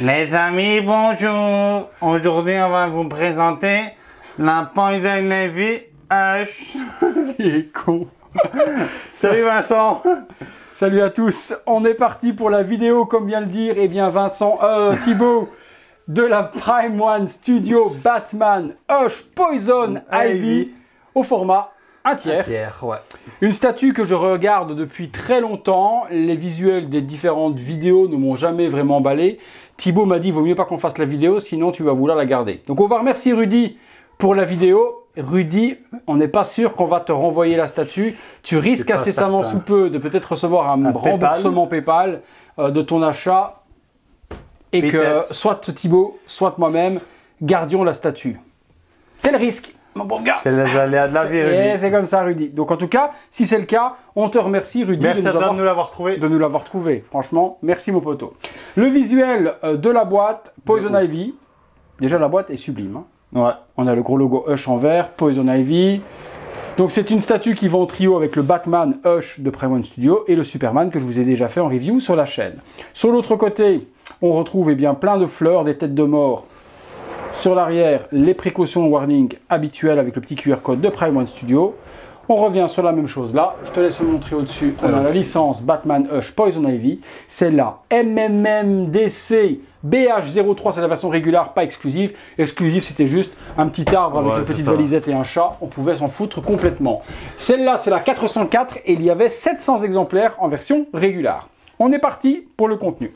Les amis, bonjour. Aujourd'hui, on va vous présenter la Poison Ivy Hush. Il est con. Salut Vincent. Salut à tous. On est parti pour la vidéo, comme vient le dire, Thibaut, de la Prime One Studio Batman Hush Poison Ivy au format 1/3. Ouais. Une statue que je regarde depuis très longtemps. Les visuels des différentes vidéos ne m'ont jamais vraiment emballé. Thibaut m'a dit, vaut mieux pas qu'on fasse la vidéo, sinon tu vas vouloir la garder. Donc on va remercier Rudy pour la vidéo. Rudy, on n'est pas sûr qu'on va te renvoyer la statue. Tu risques incessamment sous peu de peut-être recevoir un remboursement PayPal de ton achat. Et que soit Thibaut, soit moi-même, gardions la statue. C'est le risque, mon bon gars. C'est les aléas de la vie, Rudy. C'est comme ça, Rudy. Donc en tout cas, si c'est le cas, on te remercie, Rudy, merci de nous l'avoir trouvé. De nous l'avoir trouvé. Franchement, merci mon poteau. Le visuel de la boîte, Poison Ivy. Déjà, la boîte est sublime. Hein. Ouais. On a le gros logo Hush en vert, Poison Ivy. Donc c'est une statue qui va en trio avec le Batman Hush de Prime One Studio et le Superman que je vous ai déjà fait en review sur la chaîne. Sur l'autre côté, on retrouve plein de fleurs, des têtes de mort. Sur l'arrière, les précautions warning habituelles avec le petit QR code de Prime One Studio. On revient sur la même chose là. Je te laisse le montrer au-dessus. On a la licence Batman Hush Poison Ivy. C'est la MMMDC BH03, c'est la version régulière, pas exclusive. Exclusive, c'était juste un petit arbre avec une petite valisette et un chat. On pouvait s'en foutre complètement. Celle-là, c'est la 404 et il y avait 700 exemplaires en version régulière. On est parti pour le contenu.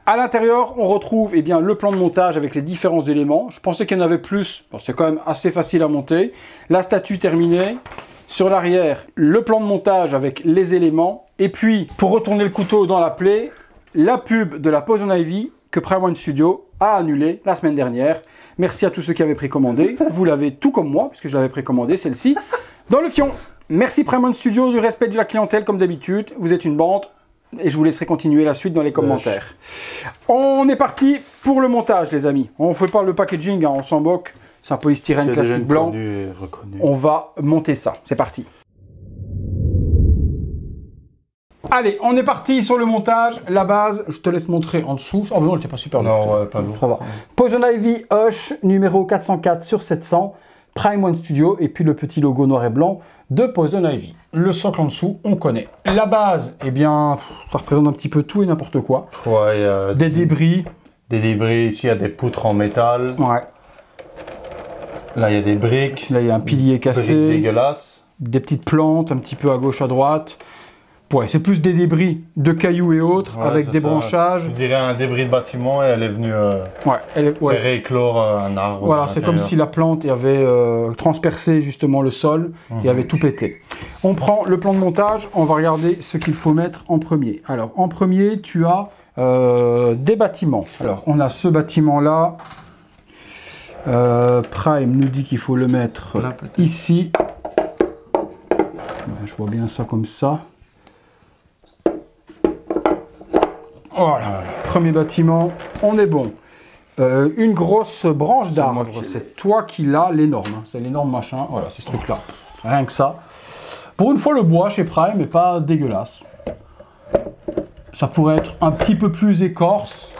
À l'intérieur, on retrouve le plan de montage avec les différents éléments. Je pensais qu'il y en avait plus. Bon, c'est quand même assez facile à monter. La statue terminée. Sur l'arrière, le plan de montage avec les éléments. Et puis, pour retourner le couteau dans la plaie, la pub de la Poison Ivy que Prime One Studio a annulée la semaine dernière. Merci à tous ceux qui avaient précommandé. Vous l'avez tout comme moi, puisque je l'avais précommandé, celle-ci, dans le fion. Merci Prime One Studio du respect de la clientèle comme d'habitude. Vous êtes une bande. Et je vous laisserai continuer la suite dans les commentaires. On est parti pour le montage, les amis. On ne fait pas le packaging, hein, on s'en moque. C'est un polystyrène classique blanc. On va monter ça. C'est parti. Allez, on est parti sur le montage. La base, je te laisse montrer en dessous. Oh non, elle n'était pas super lourde. Non, pas lourd. Ça va. Poison Ivy Hush, numéro 404/700. Prime One Studio. Et puis le petit logo noir et blanc de Poison Ivy. Le socle en dessous, on connaît. La base, ça représente un petit peu tout et n'importe quoi. Ouais, y a des débris. Des débris, ici il y a des poutres en métal. Ouais. Là il y a des briques. Là il y a un pilier cassé. Briques dégueulasses. Des petites plantes, un petit peu à gauche, à droite. Ouais, c'est plus des débris de cailloux et autres, avec des branchages. Je dirais un débris de bâtiment et elle est venue faire rééclore un arbre. Voilà, c'est comme si la plante avait transpercé justement le sol et avait tout pété. On prend le plan de montage, on va regarder ce qu'il faut mettre en premier. Alors, en premier, tu as des bâtiments. Alors, on a ce bâtiment-là. Prime nous dit qu'il faut le mettre ici. Je vois bien ça comme ça. Voilà, premier bâtiment, on est bon. Une grosse branche d'arbre, c'est toi qui l'as, l'énorme. C'est l'énorme machin, voilà, c'est ce truc-là. Rien que ça. Pour une fois, le bois chez Prime n'est pas dégueulasse. Ça pourrait être un petit peu plus écorce,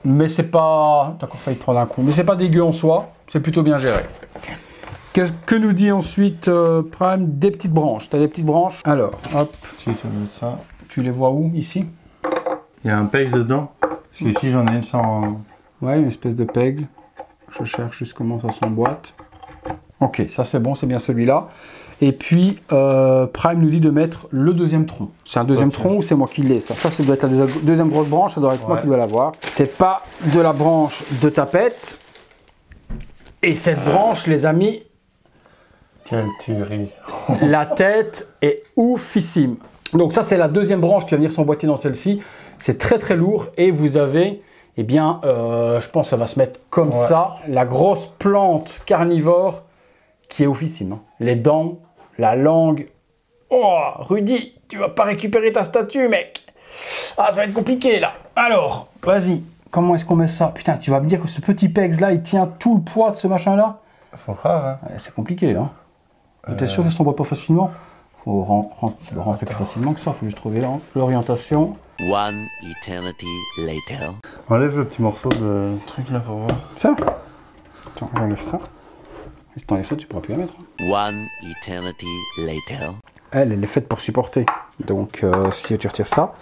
mais c'est pas... T'as encore failli te prendre un coup. Mais c'est pas dégueu en soi, c'est plutôt bien géré. Qu'est-ce que nous dit ensuite Prime? Des petites branches. T'as des petites branches? Alors, hop. Si, ça veut ça. Tu les vois où? Ici? Il y a un pegs dedans. Parce qu'ici j'en ai une sans... Ouais, une espèce de pegs. Je cherche juste comment ça s'emboîte. Ok, ça c'est bon, c'est bien celui-là. Et puis, Prime nous dit de mettre le deuxième tronc. C'est un deuxième tronc ou c'est moi qui l'ai? Ça doit être la deuxième grosse branche, ça doit être moi qui dois l'avoir. C'est pas de la branche de tapette. Et cette branche, les amis... Quelle tuerie. La tête est oufissime. Donc ça, c'est la deuxième branche qui va venir s'emboîter dans celle-ci. C'est très très lourd et vous avez, je pense que ça va se mettre comme ça, la grosse plante carnivore qui est oufissime. Hein. Les dents, la langue. Oh, Rudy, tu vas pas récupérer ta statue, mec. Ah, ça va être compliqué là. Alors, vas-y, comment est-ce qu'on met ça? Putain, tu vas me dire que ce petit pegs là, il tient tout le poids de ce machin là? C'est rare, hein. Ouais, c'est compliqué là. T'es sûr que ça s'emboîte pas facilement? Faut rentrer plus facilement que ça, faut juste trouver l'orientation. One eternity later. Enlève le petit morceau de truc là pour voir. Ça? Attends, j'enlève ça. Et si t'enlèves ça, tu pourras plus la mettre. One eternity later. Elle est faite pour supporter. Donc, si tu retires ça...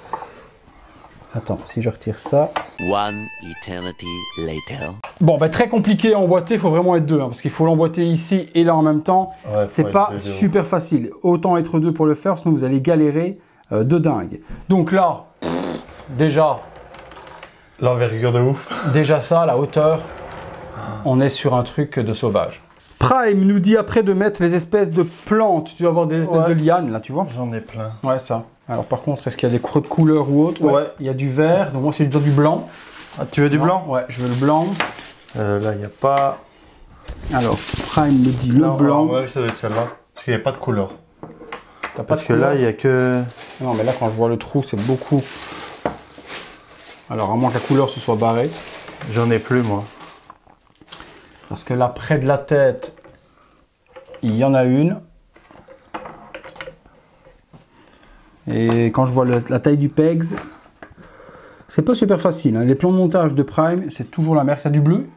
Attends, si je retire ça... One eternity later. Bon, bah, très compliqué à emboîter, il faut vraiment être deux, hein, parce qu'il faut l'emboîter ici et là en même temps. Ouais, c'est pas super facile. Autant être deux pour le faire, sinon vous allez galérer de dingue. Donc là, déjà... L'envergure de ouf. Déjà ça, la hauteur, on est sur un truc de sauvage. Prime nous dit après de mettre les espèces de plantes. Tu dois avoir des espèces de lianes, là, tu vois? J'en ai plein. Ouais, ça. Alors par contre, est-ce qu'il y a des creux de couleur ou autre? Ouais. Il y a du vert, donc moi c'est du blanc. Ah, tu veux du blanc? Ouais, je veux le blanc. Là, il n'y a pas... Alors, Prime me dit le Non, blanc. ouais, ça doit être celle-là. Parce qu'il n'y a pas de couleur. T'as pas Parce de que couleur? là, il n'y a que... Non, mais là, quand je vois le trou, c'est beaucoup. Alors, à moins que la couleur se soit barrée. J'en ai plus, moi. Parce que là, près de la tête, il y en a une. Et quand je vois la taille du pegs, c'est pas super facile, hein. Les plans de montage de Prime, c'est toujours la merde. Il y a du bleu?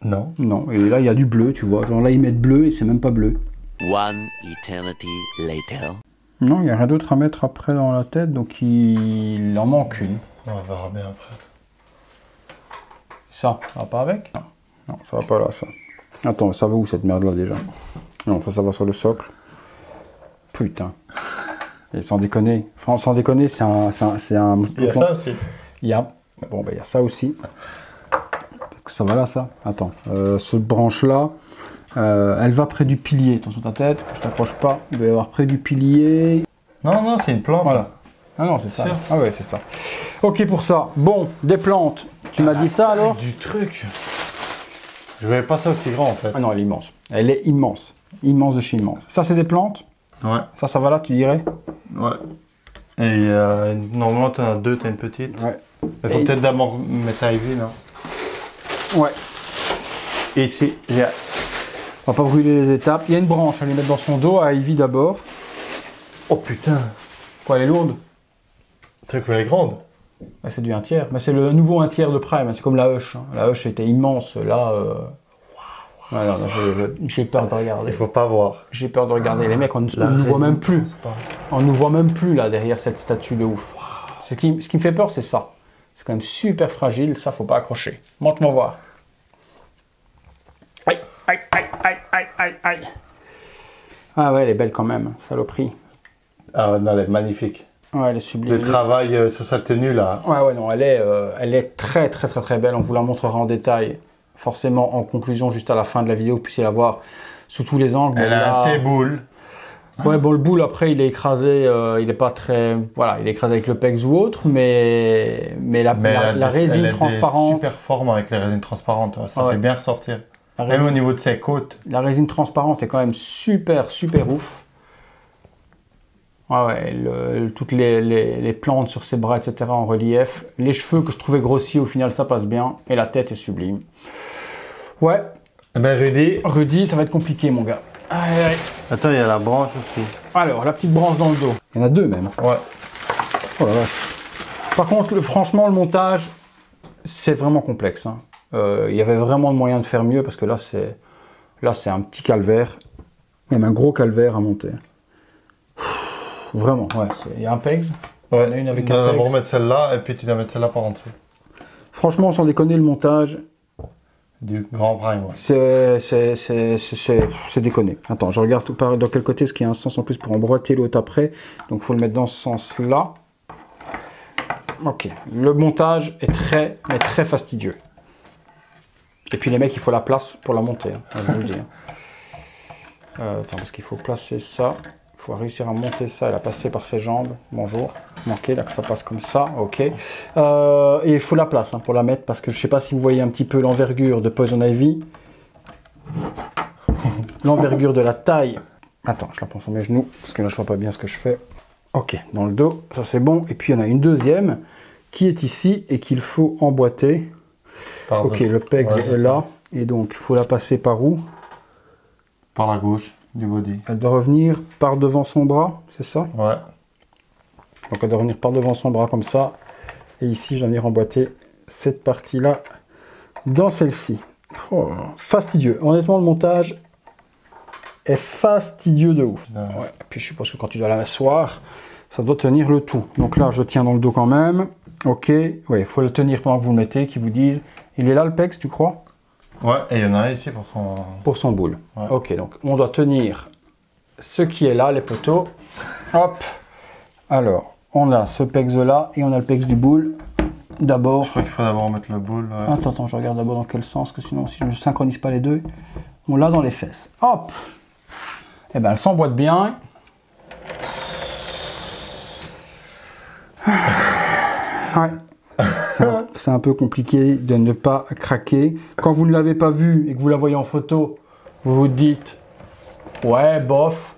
Non. Non, et là, il y a du bleu, tu vois. Genre là, ils mettent bleu et c'est même pas bleu. One eternity later. Non, il n'y a rien d'autre à mettre après dans la tête, donc il en manque une. On verra bien après. Ça va pas avec? Non, ça va pas là, ça. Attends, ça va où cette merde là déjà? Non, ça va sur le socle. Putain. Et sans déconner, enfin, sans déconner, c'est un... Il y a ça aussi. Il y a... Bon, ben il y a ça aussi. Parce que ça va là, ça. Attends, cette branche là, elle va près du pilier. Attention ta tête, je t'approche pas. Il va y avoir près du pilier. Non, non, c'est une plante. Voilà. Ah non, c'est ça. Sûr. Ah ouais, c'est ça. Ok pour ça. Bon, des plantes. Tu m'as dit ça alors? Du truc. Je voyais pas ça aussi grand en fait. Ah non, elle est immense. Elle est immense. Immense de chez immense. Ça, c'est des plantes? Ouais. Ça va là, tu dirais? Ouais. Et normalement, tu en as deux, tu as une petite. Ouais. Il faut peut-être d'abord mettre à Ivy, non? Ouais. Et ici, il y a... On va pas brûler les étapes. Il y a une branche à lui mettre dans son dos, à Ivy d'abord. Oh putain! Quoi, elle est lourde? Le truc, elle est grande. Bah, c'est du 1 tiers. Mais c'est le nouveau 1 tiers de Prime. C'est comme la Hush, hein. La Hush était immense. Là, ouais, non, j'ai peur de regarder. Il faut pas voir. J'ai peur de regarder. Les mecs, on ne nous voit même plus. On ne nous voit même plus là derrière cette statue de ouf. Ce qui me fait peur, c'est ça. C'est quand même super fragile. Ça, faut pas accrocher. Montre-moi voir. Aïe, aïe, aïe, aïe, aïe, aïe, aïe. Ah ouais, elle est belle quand même, saloperie. Ah non, elle est magnifique. Ouais, elle est sublime. Le travail sur sa tenue là. Ouais, non, elle est très, très, très, très belle. On vous la montrera en détail, forcément en conclusion, juste à la fin de la vidéo, vous puissiez la voir sous tous les angles. Elle a un petit boule. Ouais, bon, le boule après, il est écrasé, il est pas très, voilà, il est écrasé avec le PEX ou autre, mais la résine transparente. Super forme avec les résines transparentes, ça Ouais. fait bien ressortir. La Même résine, au niveau de ses côtes. la résine transparente est quand même super, super ouf. Ouais, toutes les plantes sur ses bras, etc. en relief. Les cheveux que je trouvais grossiers, au final, ça passe bien. Et la tête est sublime. Ouais. Eh ben Rudy, ça va être compliqué, mon gars. Aïe, aïe. Attends, il y a la branche aussi. Alors, la petite branche dans le dos. Il y en a deux même. Ouais. Oh la vache. Par contre, franchement, le montage, c'est vraiment complexe, hein. Il y avait vraiment le moyen de faire mieux parce que là, c'est un petit calvaire. Même un gros calvaire à monter. Vraiment, ouais. Il y a un pegs. Ouais. Il y en a une avec Tu un dois d'abord pegs. mettre celle-là et puis tu dois mettre celle-là par en dessous. Franchement, sans déconner, le montage, Du grand prime, ouais. c'est déconné. Attends, je regarde dans quel côté, est-ce qu'il y a un sens en plus pour emboîter l'autre après. Donc, il faut le mettre dans ce sens-là. Ok. Le montage est très, mais très fastidieux. Et puis, les mecs, il faut la place pour la monter, hein, je vous le dis. Attends, parce qu'il faut placer ça. Il faut réussir à monter ça et la passer par ses jambes. Bonjour. Manqué, là que ça passe comme ça. Ok. Et il faut la place, hein, pour la mettre parce que je ne sais pas si vous voyez un petit peu l'envergure de Poison Ivy. L'envergure de la taille. Attends, je la prends sur mes genoux parce que là je vois pas bien ce que je fais. Ok, dans le dos, ça c'est bon. Et puis il y en a une deuxième qui est ici et qu'il faut emboîter. Par Ok, dessus. le peg Ouais, est c'est là. Et donc il faut la passer par où? Par la gauche du body. Elle doit revenir par devant son bras, c'est ça? Ouais. Donc elle doit revenir par devant son bras comme ça. Et ici, j'en ai remboîté cette partie-là dans celle-ci. Oh, fastidieux. Honnêtement, le montage est fastidieux de ouf. Ouais. Et puis je suppose que quand tu dois l'asseoir, ça doit tenir le tout. Donc là, je tiens dans le dos quand même. Ok. Oui, il faut le tenir pendant que vous le mettez, qu'ils vous disent. Il est là le pex, tu crois? Ouais, et il y en a un ici pour son boule. Ouais. Ok, donc on doit tenir ce qui est là, les poteaux. Hop. Alors, on a ce pex là et on a le pex du boule. D'abord. Je crois qu'il faut d'abord mettre le boule. Ouais. Attends, je regarde d'abord dans quel sens, que sinon, si je ne synchronise pas les deux, on l'a dans les fesses. Hop. Eh ben, elle s'emboîte bien. Ouais. C'est un peu compliqué de ne pas craquer. Quand vous ne l'avez pas vu et que vous la voyez en photo, vous vous dites ouais, bof.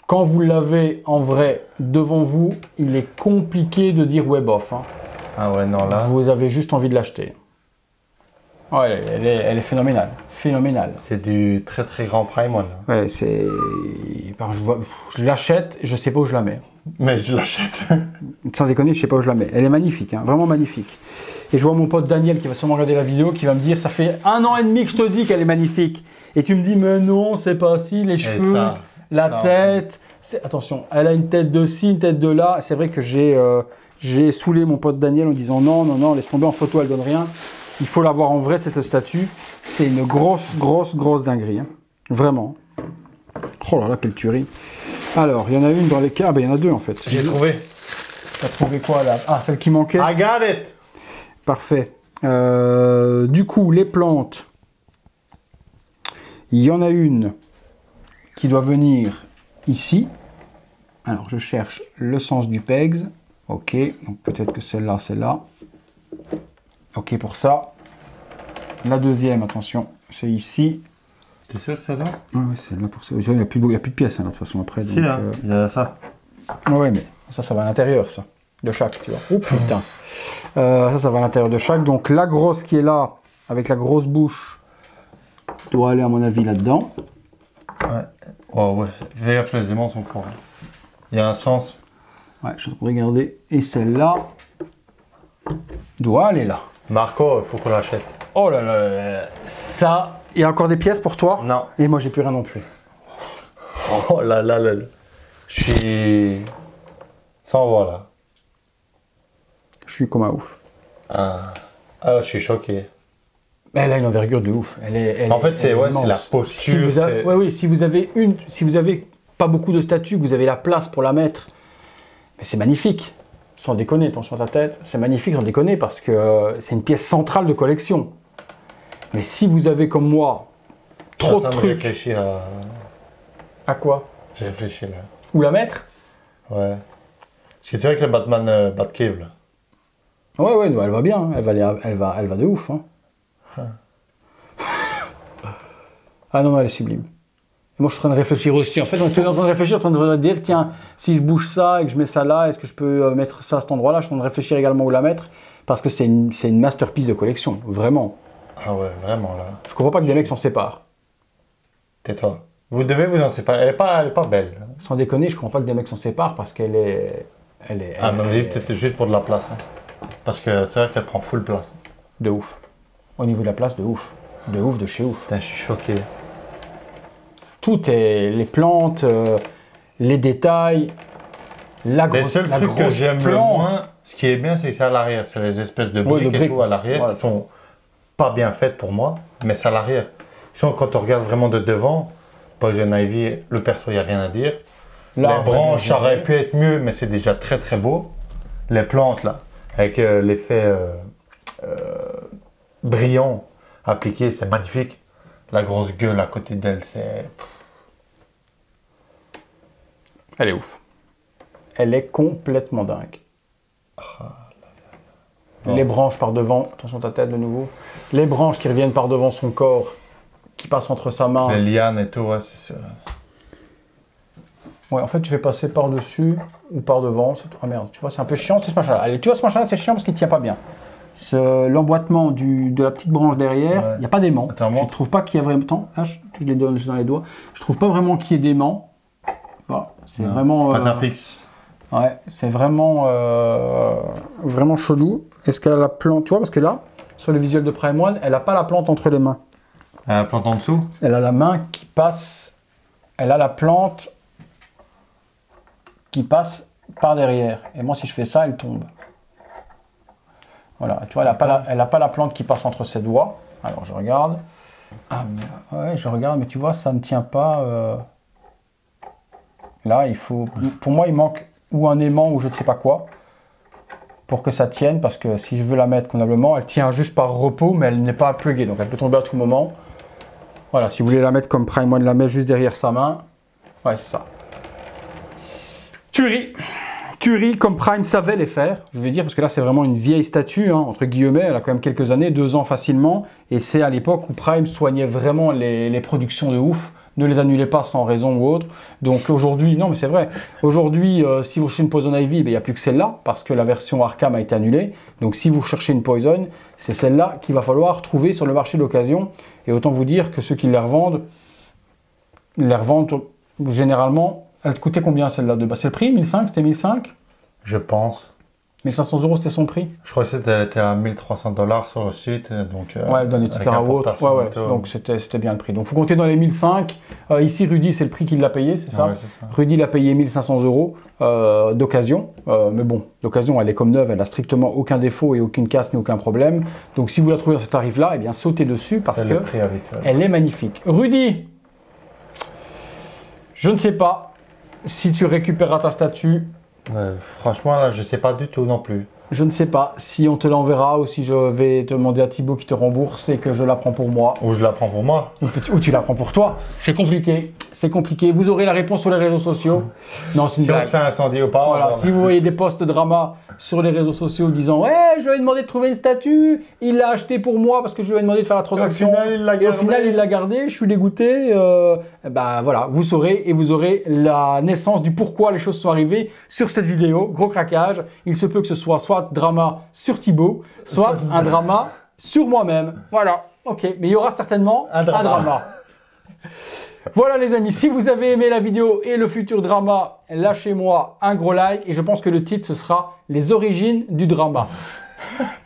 Quand vous l'avez en vrai devant vous, il est compliqué de dire ouais, bof. Hein. Ah ouais, non, là. Vous avez juste envie de l'acheter. Ouais, elle est phénoménale. Phénoménale. C'est du très très grand prime one. Ouais, c'est. Je l'achète, je sais pas où je la mets. Mais je l'achète. Sans déconner, je sais pas où je la mets. Elle est magnifique, hein, vraiment magnifique. Et je vois mon pote Daniel qui va sûrement regarder la vidéo, qui va me dire ça fait 1 an et demi que je te dis qu'elle est magnifique. Et tu me dis mais non, c'est pas si, les cheveux, la tête. Attention, elle a une tête de ci, une tête de là. C'est vrai que j'ai saoulé mon pote Daniel en disant non, laisse tomber en photo, elle donne rien. Il faut la voir en vrai, cette statue. C'est une grosse dinguerie. Hein. Vraiment. Oh là là, quelle tuerie. Alors, il y en a une dans les cas. Ah ben, il y en a deux en fait. J'ai trouvé. T'as trouvé quoi là? Ah, celle qui manquait. I got it. Parfait. Du coup, les plantes. Il y en a une qui doit venir ici. Alors, je cherche le sens du pegs. Ok, donc peut-être que celle-là, celle-là. Ok pour ça. La deuxième, attention, c'est ici. T'es sûr que c'est là? Ouais, c'est là pour ça. Il n'y a plus de pièces hein, de toute façon après. Si, là, il y a ça. Ouais, mais ça va à l'intérieur, ça. De chaque, tu vois. Oh putain. Ça va à l'intérieur de chaque. Donc la grosse qui est là, avec la grosse bouche, doit aller à mon avis là-dedans. Ouais. Oh ouais. Les aimants sont forts. Il y a un sens. Ouais, je vais regarder. Et celle-là doit aller là. Marco, il faut qu'on l'achète. Oh là là, ça. Il y a encore des pièces pour toi? Non. Et moi, j'ai plus rien non plus. Oh là là là. Je suis sans voix là. Je suis comme un ouf. Ah, je suis choqué. Elle a une envergure de ouf. En fait, c'est la posture. Si vous avez pas beaucoup de statues, que vous avez la place pour la mettre, mais c'est magnifique. Sans déconner, attention à ta tête. C'est magnifique, sans déconner, parce que c'est une pièce centrale de collection. Mais si vous avez, comme moi, trop de trucs... Réfléchir à quoi? J'ai réfléchi là. Où la mettre? Ouais. Parce que tu vois avec le Batman Batcave là. Ouais, elle va bien. Elle va de ouf. Hein. Ah non, elle est sublime. Et moi, je suis en train de réfléchir aussi. En fait, on est en train de réfléchir, en train de dire, tiens, si je bouge ça et que je mets ça là, est-ce que je peux mettre ça à cet endroit-là? Je suis en train de réfléchir également où la mettre, parce que c'est une masterpiece de collection, vraiment. Ah ouais, vraiment là. Je comprends pas que des mecs s'en séparent. Tais-toi. Vous devez vous en séparer. Elle est pas belle. Sans déconner, je comprends pas que des mecs s'en séparent, parce qu'elle est... mais peut-être juste pour de la place. Hein. Parce que c'est vrai qu'elle prend full place. De ouf. Au niveau de la place, de ouf. De ouf, de chez ouf. Putain, je suis choqué. Tout est... Les plantes, les détails, la grosse... Les seuls trucs que j'aime le moins, ce qui est bien, c'est que c'est à l'arrière. C'est les espèces de briques et tout à l'arrière qui sont pas bien faites pour moi, mais c'est à l'arrière. Sinon, quand on regarde vraiment de devant, Poison Ivy, le perso, il n'y a rien à dire. Les branches, ça aurait pu être mieux, mais c'est déjà très très beau. Les plantes, là, avec l'effet brillant appliqué, c'est magnifique. La grosse gueule à côté d'elle, c'est... Elle est ouf. Elle est complètement dingue. Les branches par devant, attention ta tête de nouveau. Les branches qui reviennent par devant son corps, qui passent entre sa main. Les lianes et tout, ouais, c'est sûr. Ouais, en fait, tu fais passer par-dessus ou par devant. Ah merde, tu vois, c'est un peu chiant, c'est ce machin-là. Allez, tu vois, ce machin-là, c'est chiant parce qu'il ne tient pas bien. L'emboîtement de la petite branche derrière, il n'y a pas d'aimant. Je ne trouve pas qu'il y a vraiment... Ah, je les donne dans les doigts. Je trouve pas vraiment qu'il y ait d'aimant. Voilà, c'est vraiment... Patin fixe. Ouais, c'est vraiment, vraiment chelou. Est-ce qu'elle a la plante? Tu vois, parce que là, sur le visuel de Prime One, elle n'a pas la plante entre les mains. Elle a la plante en dessous? Elle a la main qui passe. Elle a la plante qui passe par derrière. Et moi, si je fais ça, elle tombe. Voilà, tu vois, elle n'a pas la plante qui passe entre ses doigts. Alors, je regarde. Ah, mais, ouais, je regarde, mais tu vois, ça ne tient pas. Là, il faut. Pour moi, il manque ou un aimant ou je ne sais pas quoi pour que ça tienne. Parce que si je veux la mettre convenablement, elle tient juste par repos, mais elle n'est pas pluguée. Donc, elle peut tomber à tout moment. Voilà, si vous voulez la mettre comme Prime One la met juste derrière sa main. Ouais, c'est ça. Tuerie comme Prime savait les faire, je vais dire, parce que là c'est vraiment une vieille statue, hein, entre guillemets, elle a quand même quelques années, 2 ans facilement, et c'est à l'époque où Prime soignait vraiment les productions de ouf, ne les annulait pas sans raison ou autre. Donc aujourd'hui, non mais c'est vrai, aujourd'hui si vous cherchez une Poison Ivy, il n'y a plus que celle-là, parce que la version Arkham a été annulée. Donc si vous cherchez une Poison, c'est celle-là qu'il va falloir trouver sur le marché d'occasion. Et autant vous dire que ceux qui les revendent généralement. Elle te coûtait combien celle-là de base? C'est le prix 1500, c'était 1500? Je pense. 1500 € c'était son prix? Je crois que c'était à 1300 $, sur le site. Donc, ouais, dans les etc. Ouais, donc c'était bien le prix. Donc il faut compter dans les 1500. Ici, Rudy, c'est le prix qu'il l'a payé, c'est ça? Ouais, c'est ça. Rudy l'a payé 1500 € d'occasion. Mais bon, l'occasion, elle est comme neuve, elle n'a strictement aucun défaut et aucune casse ni aucun problème. Donc si vous la trouvez dans ce tarif-là, eh bien sautez dessus parce que elle est magnifique. Rudy, je ne sais pas si tu récupéreras ta statue. Franchement, là, je ne sais pas du tout non plus. Je ne sais pas si on te l'enverra ou si je vais te demander à Thibaut qui te rembourse et que je la prends pour moi. Ou je la prends pour moi. Ou tu la prends pour toi. C'est compliqué. C'est compliqué. Vous aurez la réponse sur les réseaux sociaux. Non, c'est une blague. Si on se fait incendie ou pas. Voilà. Si vous voyez des posts drama sur les réseaux sociaux disant « Ouais, je lui ai demandé de trouver une statue, il l'a acheté pour moi parce que je lui ai demandé de faire la transaction. » Et au final, il l'a gardé. Je suis dégoûté. Bah voilà, vous saurez et vous aurez la naissance du pourquoi les choses sont arrivées sur cette vidéo. Gros craquage. Il se peut que ce soit drama sur Thibaut, soit un drama sur moi-même. Voilà, ok. Mais il y aura certainement un drama. Voilà les amis, si vous avez aimé la vidéo et le futur drama, lâchez-moi un gros like. Et je pense que le titre, ce sera « Les origines du drama ».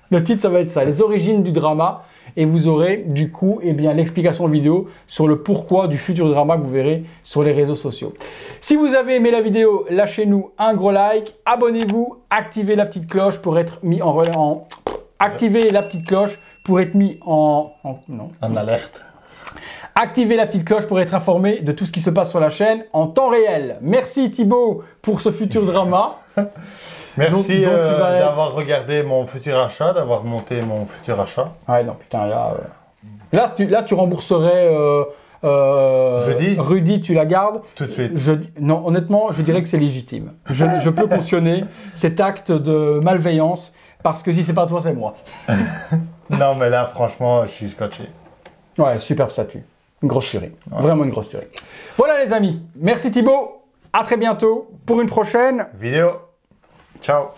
Le titre, ça va être ça, « Les origines du drama ». Et vous aurez du coup l'explication vidéo sur le pourquoi du futur drama que vous verrez sur les réseaux sociaux. Si vous avez aimé la vidéo, lâchez-nous un gros like, abonnez-vous, activez la petite cloche pour être mis activez la petite cloche pour être mis en alerte. Activez la petite cloche pour être informé de tout ce qui se passe sur la chaîne en temps réel. Merci Thibaut pour ce futur drama. Merci d'avoir regardé mon futur achat, d'avoir monté mon futur achat. Ouais, non, putain, là, tu rembourserais Rudy, tu la gardes. Tout de suite. Non, honnêtement, je dirais que c'est légitime. Je peux cautionner cet acte de malveillance parce que si c'est pas toi, c'est moi. Non, mais là, franchement, je suis scotché. Ouais, superbe statue. Une grosse tuerie. Ouais. Vraiment une grosse tuerie. Voilà les amis. Merci Thibaut. À très bientôt pour une prochaine vidéo. Ciao.